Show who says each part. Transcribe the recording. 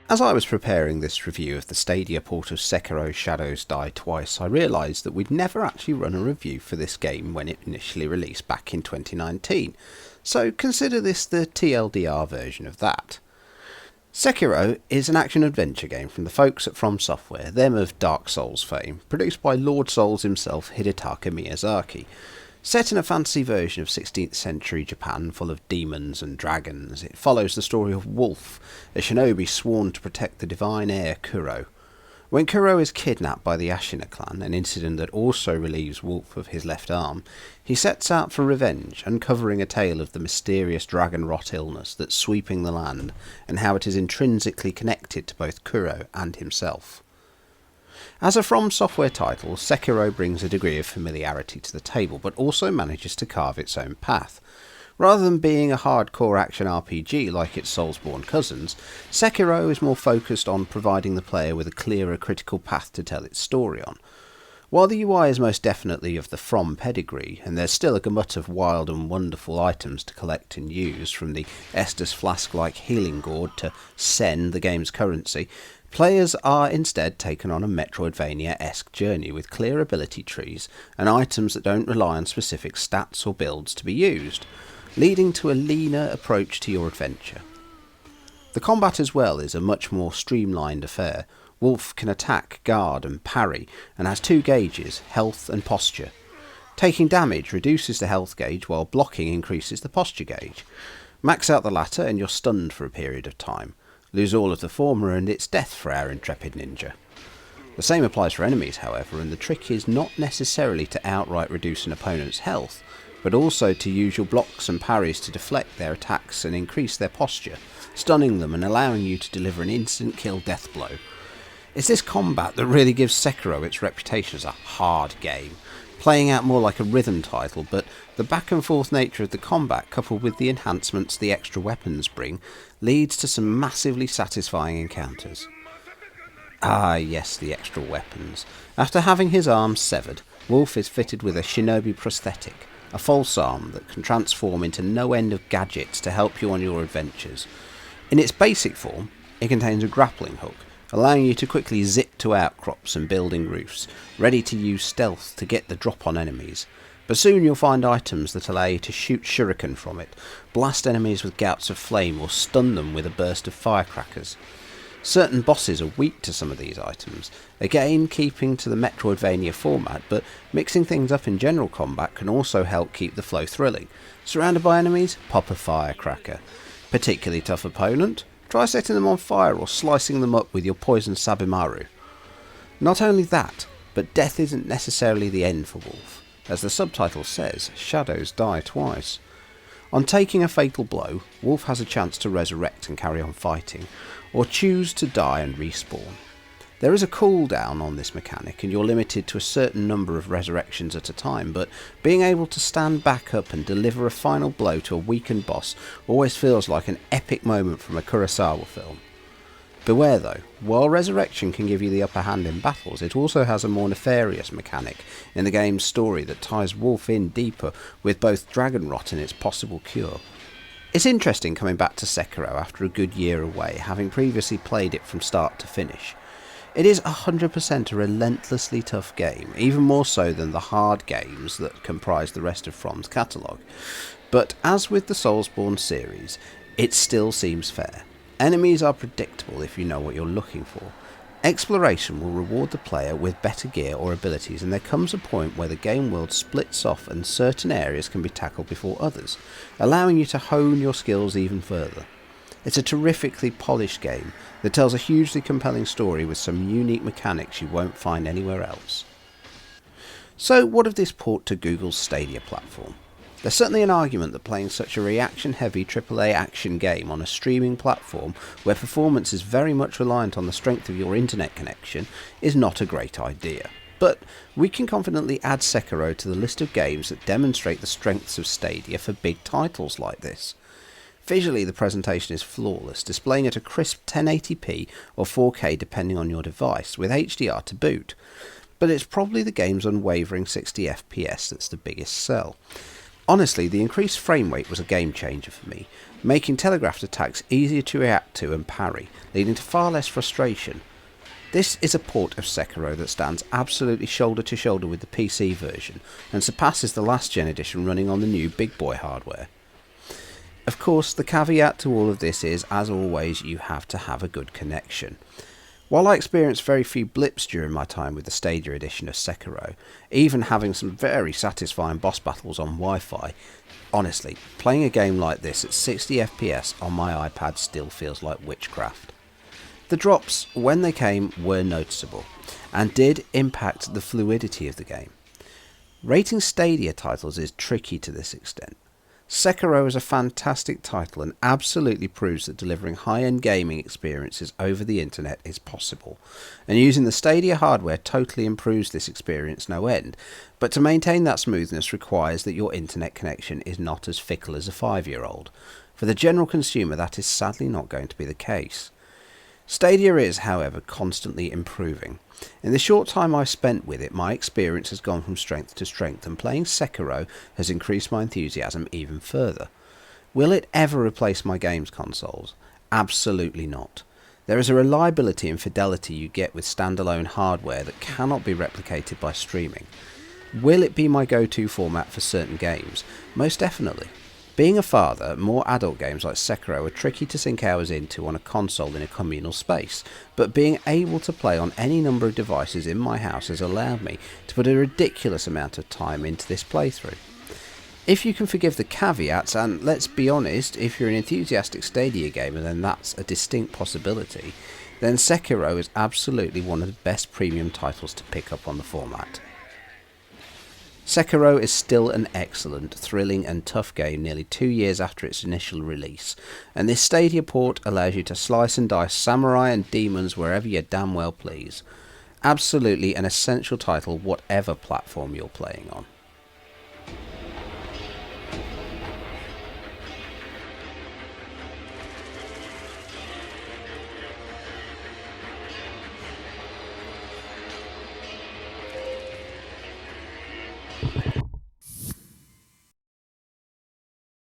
Speaker 1: As I was preparing this review of the Stadia port of Sekiro Shadows Die Twice, I realised that we'd never actually run a review for this game when it initially released back in 2019, so consider this the TLDR version of that. Sekiro is an action-adventure game from the folks at FromSoftware, them of Dark Souls fame, produced by Lord Souls himself, Hidetaka Miyazaki. Set in a fantasy version of 16th century Japan full of demons and dragons, it follows the story of Wolf, a shinobi sworn to protect the divine heir Kuro. When Kuro is kidnapped by the Ashina clan, an incident that also relieves Wolf of his left arm, he sets out for revenge, uncovering a tale of the mysterious dragon rot illness that's sweeping the land and how it is intrinsically connected to both Kuro and himself. As a FromSoftware title, Sekiro brings a degree of familiarity to the table, but also manages to carve its own path. Rather than being a hardcore action RPG like its Soulsborne cousins, Sekiro is more focused on providing the player with a clearer critical path to tell its story on. While the UI is most definitely of the From pedigree, and there's still a gamut of wild and wonderful items to collect and use, from the Estus Flask-like healing gourd to Sen, the game's currency, players are instead taken on a Metroidvania-esque journey with clear ability trees and items that don't rely on specific stats or builds to be used, leading to a leaner approach to your adventure. The combat as well is a much more streamlined affair. Wolf can attack, guard and parry, and has two gauges, health and posture. Taking damage reduces the health gauge while blocking increases the posture gauge. Max out the latter and you're stunned for a period of time. Lose all of the former and it's death for our intrepid ninja. The same applies for enemies, however, and the trick is not necessarily to outright reduce an opponent's health, but also to use your blocks and parries to deflect their attacks and increase their posture, stunning them and allowing you to deliver an instant kill death blow. It's this combat that really gives Sekiro its reputation as a hard game, playing out more like a rhythm title, but the back and forth nature of the combat coupled with the enhancements the extra weapons bring leads to some massively satisfying encounters. Ah yes, the extra weapons. After having his arm severed, Wolf is fitted with a shinobi prosthetic, a false arm that can transform into no end of gadgets to help you on your adventures. In its basic form, it contains a grappling hook, allowing you to quickly zip to outcrops and building roofs, ready to use stealth to get the drop on enemies. But soon you'll find items that allow you to shoot shuriken from it, blast enemies with gouts of flame or stun them with a burst of firecrackers. Certain bosses are weak to some of these items, again keeping to the Metroidvania format, but mixing things up in general combat can also help keep the flow thrilling. Surrounded by enemies, pop a firecracker. Particularly tough opponent? Try setting them on fire or slicing them up with your poisoned Sabimaru. Not only that, but death isn't necessarily the end for Wolf. As the subtitle says, shadows die twice. On taking a fatal blow, Wolf has a chance to resurrect and carry on fighting, or choose to die and respawn. There is a cooldown on this mechanic and you're limited to a certain number of resurrections at a time, but being able to stand back up and deliver a final blow to a weakened boss always feels like an epic moment from a Kurosawa film. Beware though, while resurrection can give you the upper hand in battles, it also has a more nefarious mechanic in the game's story that ties Wolf in deeper with both dragon rot and its possible cure. It's interesting coming back to Sekiro after a good year away, having previously played it from start to finish. It is 100% a relentlessly tough game, even more so than the hard games that comprise the rest of From's catalogue. But as with the Soulsborne series, it still seems fair. Enemies are predictable if you know what you're looking for. Exploration will reward the player with better gear or abilities, and there comes a point where the game world splits off and certain areas can be tackled before others, allowing you to hone your skills even further. It's a terrifically polished game that tells a hugely compelling story with some unique mechanics you won't find anywhere else. So what of this port to Google's Stadia platform? There's certainly an argument that playing such a reaction-heavy AAA action game on a streaming platform where performance is very much reliant on the strength of your internet connection is not a great idea. But we can confidently add Sekiro to the list of games that demonstrate the strengths of Stadia for big titles like this. Visually, the presentation is flawless, displaying at a crisp 1080p or 4K depending on your device, with HDR to boot. But it's probably the game's unwavering 60 FPS that's the biggest sell. Honestly, the increased frame rate was a game changer for me, making telegraphed attacks easier to react to and parry, leading to far less frustration. This is a port of Sekiro that stands absolutely shoulder to shoulder with the PC version and surpasses the last gen edition running on the new big boy hardware. Of course, the caveat to all of this is, as always, you have to have a good connection. While I experienced very few blips during my time with the Stadia edition of Sekiro, even having some very satisfying boss battles on Wi-Fi, honestly, playing a game like this at 60 FPS on my iPad still feels like witchcraft. The drops, when they came, were noticeable, and did impact the fluidity of the game. Rating Stadia titles is tricky to this extent. Sekiro is a fantastic title and absolutely proves that delivering high-end gaming experiences over the internet is possible, and using the Stadia hardware totally improves this experience no end, but to maintain that smoothness requires that your internet connection is not as fickle as a 5-year-old. For the general consumer, that is sadly not going to be the case. Stadia is, however, constantly improving. In the short time I've spent with it, my experience has gone from strength to strength, and playing Sekiro has increased my enthusiasm even further. Will it ever replace my games consoles? Absolutely not. There is a reliability and fidelity you get with standalone hardware that cannot be replicated by streaming. Will it be my go-to format for certain games? Most definitely. Being a father, more adult games like Sekiro are tricky to sink hours into on a console in a communal space, but being able to play on any number of devices in my house has allowed me to put a ridiculous amount of time into this playthrough. If you can forgive the caveats, and let's be honest, if you're an enthusiastic Stadia gamer then that's a distinct possibility, then Sekiro is absolutely one of the best premium titles to pick up on the format. Sekiro is still an excellent, thrilling and tough game nearly 2 years after its initial release, and this Stadia port allows you to slice and dice samurai and demons wherever you damn well please. Absolutely an essential title whatever platform you're playing on.